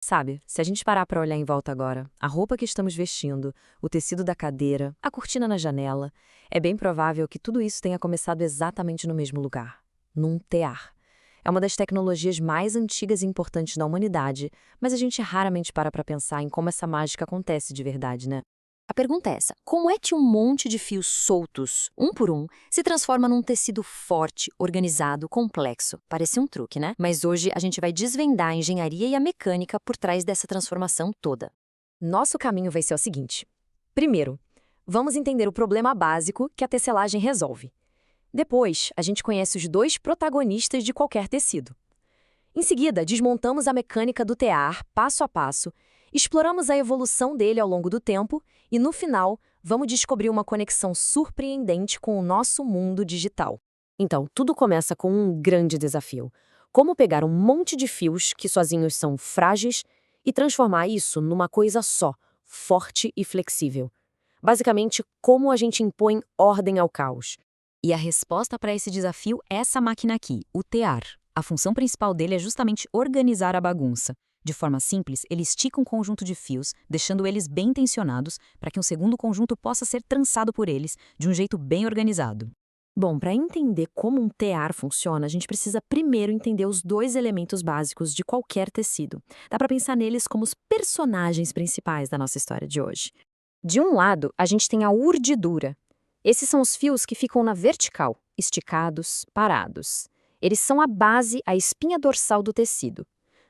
Sabe, se a gente parar para olhar em volta agora, a roupa que estamos vestindo, o tecido da cadeira, a cortina na janela, é bem provável que tudo isso tenha começado exatamente no mesmo lugar, num tear. É uma das tecnologias mais antigas e importantes da humanidade, mas a gente raramente para pensar em como essa mágica acontece de verdade, né? A pergunta é essa: como é que um monte de fios soltos, um por um, se transforma num tecido forte, organizado, complexo? Parece um truque, né? Mas hoje a gente vai desvendar a engenharia e a mecânica por trás dessa transformação toda. Nosso caminho vai ser o seguinte. Primeiro, vamos entender o problema básico que a tecelagem resolve. Depois, a gente conhece os dois protagonistas de qualquer tecido. Em seguida, desmontamos a mecânica do tear, passo a passo, exploramos a evolução dele ao longo do tempo e, no final, vamos descobrir uma conexão surpreendente com o nosso mundo digital. Então, tudo começa com um grande desafio. Como pegar um monte de fios que sozinhos são frágeis e transformar isso numa coisa só, forte e flexível. Basicamente, como a gente impõe ordem ao caos. E a resposta para esse desafio é essa máquina aqui, o tear. A função principal dele é justamente organizar a bagunça. De forma simples, ele estica um conjunto de fios, deixando eles bem tensionados, para que um segundo conjunto possa ser trançado por eles, de um jeito bem organizado. Bom, para entender como um tear funciona, a gente precisa primeiro entender os dois elementos básicos de qualquer tecido. Dá para pensar neles como os personagens principais da nossa história de hoje. De um lado, a gente tem a urdidura. Esses são os fios que ficam na vertical, esticados, parados. Eles são a base, a espinha dorsal do tecido.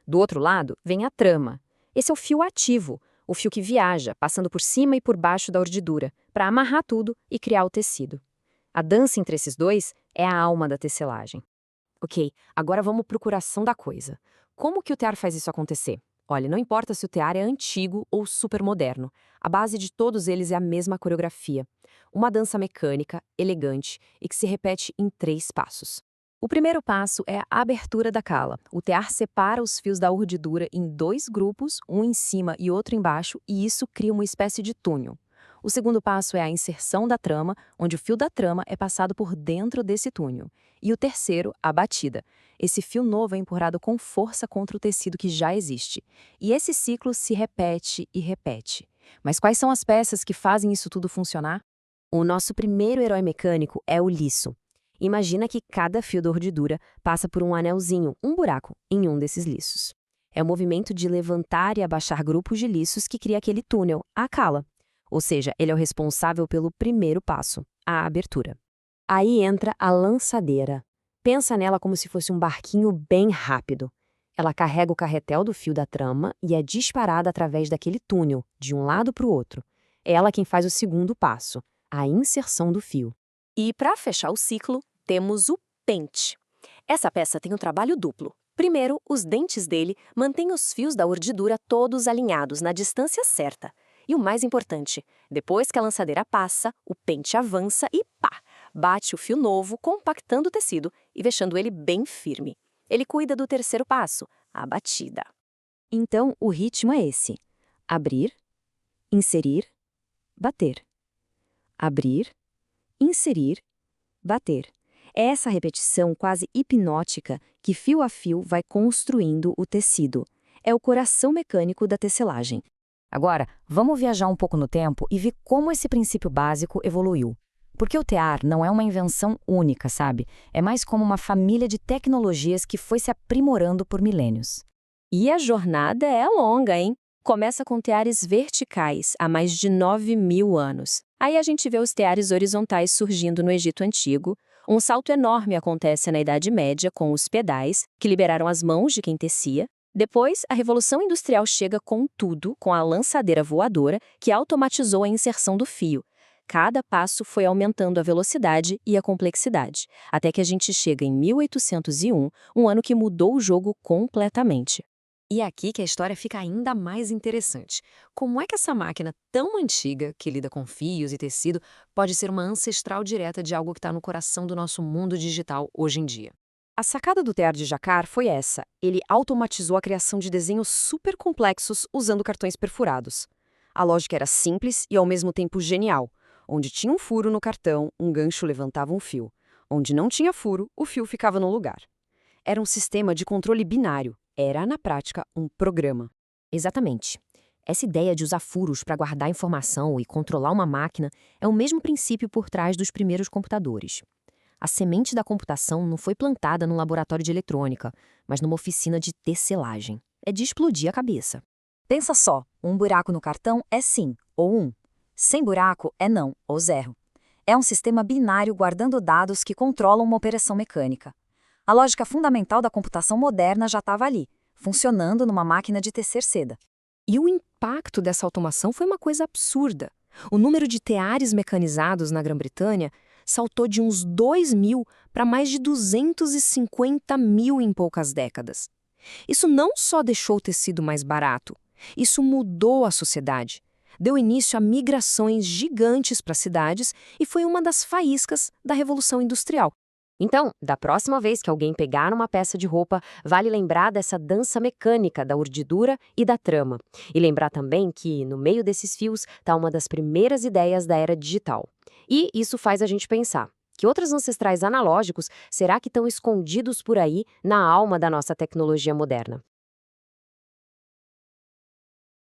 Do outro lado, vem a trama. Esse é o fio ativo, o fio que viaja, passando por cima e por baixo da urdidura, para amarrar tudo e criar o tecido. A dança entre esses dois é a alma da tecelagem. Ok, agora vamos para o coração da coisa. Como que o tear faz isso acontecer? Olha, não importa se o tear é antigo ou super moderno, a base de todos eles é a mesma coreografia. Uma dança mecânica, elegante e que se repete em 3 passos. O primeiro passo é a abertura da cala. O tear separa os fios da urdidura em 2 grupos, um em cima e outro embaixo, e isso cria uma espécie de túnel. O segundo passo é a inserção da trama, onde o fio da trama é passado por dentro desse túnel. E o terceiro, a batida. Esse fio novo é empurrado com força contra o tecido que já existe. E esse ciclo se repete e repete. Mas quais são as peças que fazem isso tudo funcionar? O nosso primeiro herói mecânico é o liço. Imagina que cada fio da urdidura passa por um anelzinho, um buraco, em um desses liços. É o movimento de levantar e abaixar grupos de liços que cria aquele túnel, a cala. Ou seja, ele é o responsável pelo primeiro passo, a abertura. Aí entra a lançadeira. Pensa nela como se fosse um barquinho bem rápido. Ela carrega o carretel do fio da trama e é disparada através daquele túnel, de um lado para o outro. É ela quem faz o segundo passo, a inserção do fio. E para fechar o ciclo, temos o pente. Essa peça tem um trabalho duplo. Primeiro, os dentes dele mantêm os fios da urdidura todos alinhados na distância certa. E o mais importante, depois que a lançadeira passa, o pente avança e pá! Bate o fio novo, compactando o tecido e deixando ele bem firme. Ele cuida do terceiro passo, a batida. Então, o ritmo é esse: abrir, inserir, bater. Abrir, inserir, bater. É essa repetição quase hipnótica que fio a fio vai construindo o tecido. É o coração mecânico da tecelagem. Agora, vamos viajar um pouco no tempo e ver como esse princípio básico evoluiu. Porque o tear não é uma invenção única, sabe? É mais como uma família de tecnologias que foi se aprimorando por milênios. E a jornada é longa, hein? Começa com teares verticais, há mais de 9.000 anos. Aí a gente vê os teares horizontais surgindo no Egito Antigo. Um salto enorme acontece na Idade Média com os pedais, que liberaram as mãos de quem tecia. Depois, a Revolução Industrial chega com tudo, com a lançadeira voadora, que automatizou a inserção do fio. Cada passo foi aumentando a velocidade e a complexidade, até que a gente chega em 1801, um ano que mudou o jogo completamente. E é aqui que a história fica ainda mais interessante. Como é que essa máquina tão antiga, que lida com fios e tecido, pode ser uma ancestral direta de algo que está no coração do nosso mundo digital hoje em dia? A sacada do tear de Jacquard foi essa. Ele automatizou a criação de desenhos super complexos usando cartões perfurados. A lógica era simples e ao mesmo tempo genial. Onde tinha um furo no cartão, um gancho levantava um fio. Onde não tinha furo, o fio ficava no lugar. Era um sistema de controle binário. Era, na prática, um programa. Exatamente. Essa ideia de usar furos para guardar informação e controlar uma máquina é o mesmo princípio por trás dos primeiros computadores. A semente da computação não foi plantada num laboratório de eletrônica, mas numa oficina de tecelagem. É de explodir a cabeça. Pensa só, um buraco no cartão é sim, ou um. Sem buraco é não, ou zero. É um sistema binário guardando dados que controlam uma operação mecânica. A lógica fundamental da computação moderna já estava ali, funcionando numa máquina de tecer seda. E o impacto dessa automação foi uma coisa absurda. O número de teares mecanizados na Grã-Bretanha saltou de uns 2.000 para mais de 250 mil em poucas décadas. Isso não só deixou o tecido mais barato, isso mudou a sociedade. Deu início a migrações gigantes para cidades e foi uma das faíscas da Revolução Industrial. Então, da próxima vez que alguém pegar uma peça de roupa, vale lembrar dessa dança mecânica da urdidura e da trama. E lembrar também que, no meio desses fios, está uma das primeiras ideias da era digital. E isso faz a gente pensar, que outros ancestrais analógicos será que estão escondidos por aí na alma da nossa tecnologia moderna?